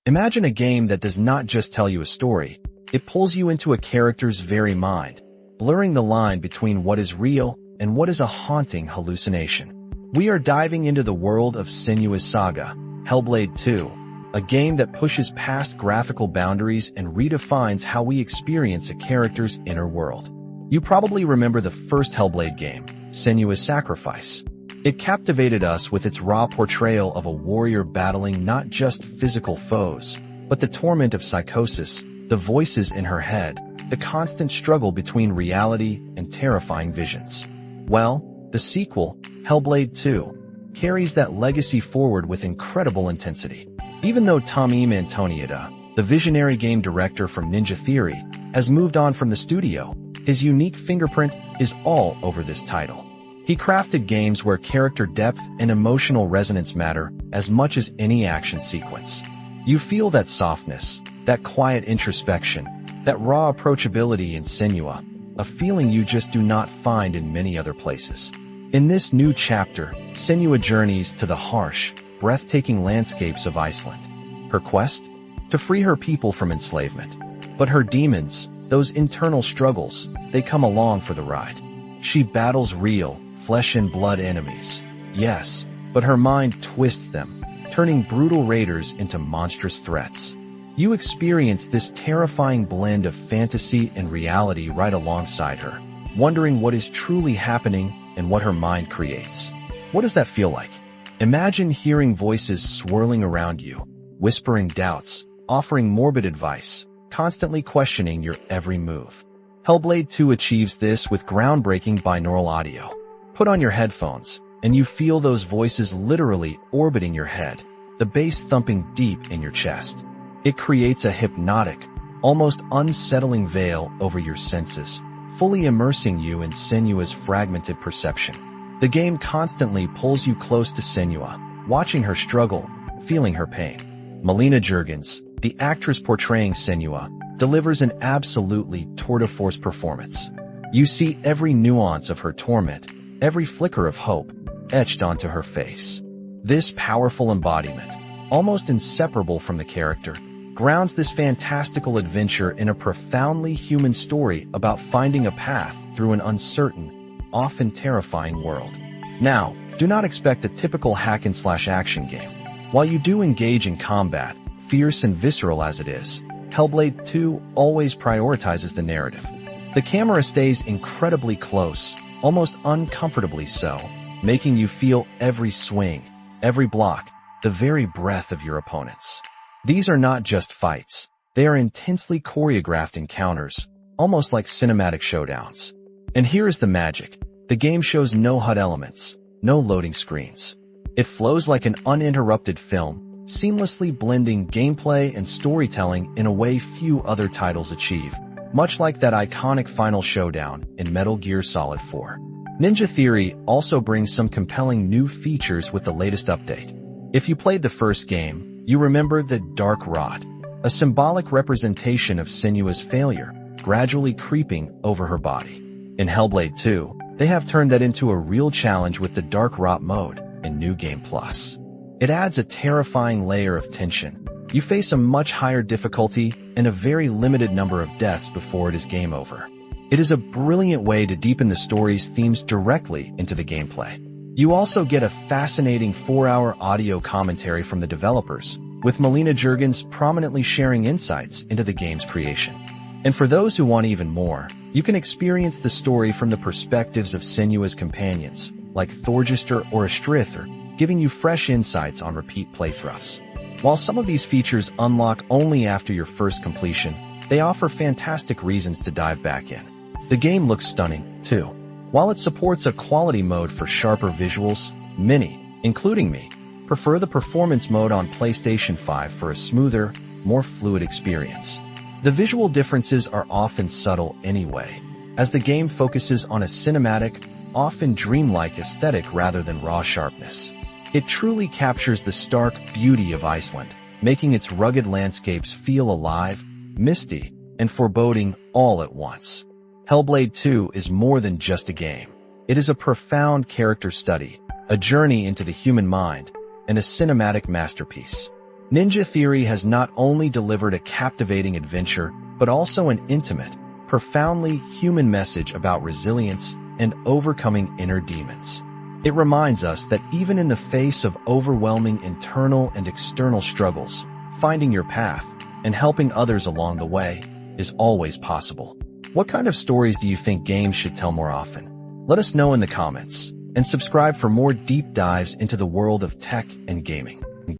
Imagine a game that does not just tell you a story, it pulls you into a character's very mind, blurring the line between what is real and what is a haunting hallucination. We are diving into the world of Senua's Saga, Hellblade 2, a game that pushes past graphical boundaries and redefines how we experience a character's inner world. You probably remember the first Hellblade game, Senua's Sacrifice. It captivated us with its raw portrayal of a warrior battling not just physical foes, but the torment of psychosis, the voices in her head, the constant struggle between reality and terrifying visions. Well, the sequel, Hellblade 2, carries that legacy forward with incredible intensity. Even though Tommy Antoniada, the visionary game director from Ninja Theory, has moved on from the studio, his unique fingerprint is all over this title. He crafted games where character depth and emotional resonance matter as much as any action sequence. You feel that softness, that quiet introspection, that raw approachability in Senua, a feeling you just do not find in many other places. In this new chapter, Senua journeys to the harsh, breathtaking landscapes of Iceland. Her quest? To free her people from enslavement. But her demons, those internal struggles, they come along for the ride. She battles real, flesh and blood enemies. Yes, but her mind twists them, turning brutal raiders into monstrous threats. You experience this terrifying blend of fantasy and reality right alongside her, wondering what is truly happening and what her mind creates. What does that feel like? Imagine hearing voices swirling around you, whispering doubts, offering morbid advice, constantly questioning your every move. Hellblade 2 achieves this with groundbreaking binaural audio. Put on your headphones, and you feel those voices literally orbiting your head, the bass thumping deep in your chest. It creates a hypnotic, almost unsettling veil over your senses, fully immersing you in Senua's fragmented perception. The game constantly pulls you close to Senua, watching her struggle, feeling her pain. Melina Juergens, the actress portraying Senua, delivers an absolutely tour de force performance. You see every nuance of her torment, every flicker of hope, etched onto her face. This powerful embodiment, almost inseparable from the character, grounds this fantastical adventure in a profoundly human story about finding a path through an uncertain, often terrifying world. Now, do not expect a typical hack-and-slash action game. While you do engage in combat, fierce and visceral as it is, Hellblade 2 always prioritizes the narrative. The camera stays incredibly close, almost uncomfortably so, making you feel every swing, every block, the very breath of your opponents. These are not just fights. They are intensely choreographed encounters, almost like cinematic showdowns. And here is the magic. The game shows no HUD elements, no loading screens. It flows like an uninterrupted film, seamlessly blending gameplay and storytelling in a way few other titles achieve, much like that iconic final showdown in Metal Gear Solid 4. Ninja Theory also brings some compelling new features with the latest update. If you played the first game, you remember the Dark Rod, a symbolic representation of Senua's failure, gradually creeping over her body. In Hellblade 2, they have turned that into a real challenge with the Dark Rot mode in New Game Plus. It adds a terrifying layer of tension. You face a much higher difficulty and a very limited number of deaths before it is game over. It is a brilliant way to deepen the story's themes directly into the gameplay. You also get a fascinating 4-hour audio commentary from the developers, with Melina Juergens prominently sharing insights into the game's creation. And for those who want even more, you can experience the story from the perspectives of Senua's companions, like Thorgester or Astrithr, giving you fresh insights on repeat playthroughs. While some of these features unlock only after your first completion, they offer fantastic reasons to dive back in. The game looks stunning, too. While it supports a quality mode for sharper visuals, many, including me, prefer the performance mode on PlayStation 5 for a smoother, more fluid experience. The visual differences are often subtle anyway, as the game focuses on a cinematic, often dreamlike aesthetic rather than raw sharpness. It truly captures the stark beauty of Iceland, making its rugged landscapes feel alive, misty, and foreboding all at once. Hellblade 2 is more than just a game. It is a profound character study, a journey into the human mind, and a cinematic masterpiece. Ninja Theory has not only delivered a captivating adventure, but also an intimate, profoundly human message about resilience and overcoming inner demons. It reminds us that even in the face of overwhelming internal and external struggles, finding your path and helping others along the way is always possible. What kind of stories do you think games should tell more often? Let us know in the comments, and subscribe for more deep dives into the world of tech and gaming.